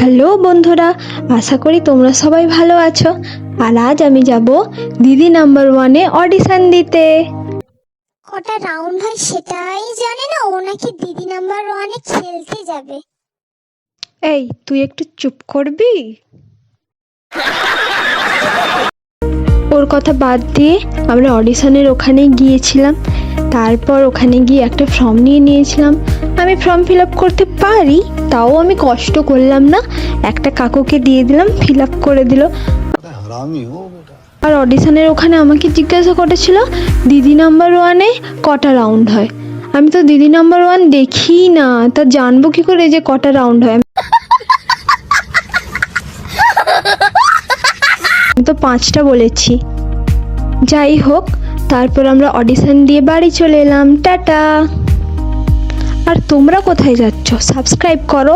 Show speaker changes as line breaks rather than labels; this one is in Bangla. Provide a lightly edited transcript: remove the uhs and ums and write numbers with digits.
হ্যালো বন্ধুরা, আশা করি তোমরা সবাই ভালো আছো। আর আজ আমি যাব দিদি নাম্বার ওয়ানে অডিশন দিতে।
কটা রাউন্ড হয় সেটাই জানে না, ও নাকি দিদি নাম্বার ওয়ানে খেলতে যাবে।
এই তুই একটু চুপ করবি? ওর কথা বাদ দিয়ে আমরা অডিশনের ওখানে গিয়েছিলাম। তারপর ওখানে গিয়ে একটা ফর্ম নিয়ে নিয়েছিলাম। আমি ফর্ম ফিল আপ করতে পারি, তাও আমি কষ্ট করলাম না, একটা কাকুকে দিয়ে দিলাম, ফিল আপ করে দিল। আর অডিশনের ওখানে আমাকে জিজ্ঞাসা করেছিল দিদি নাম্বার ওয়ানে কটা রাউন্ড হয়। আমি তো দিদি নাম্বার ওয়ান দেখি না, তা জানবো কি করে যে কটা রাউন্ড হয়? আমি তো 5টা বলেছি। যাই হোক, তারপর আমরা অডিশন দিয়ে বাড়ি চলে এলাম। টাটা। আর তোমরা কোথায় যাচ্ছ? সাবস্ক্রাইব করো।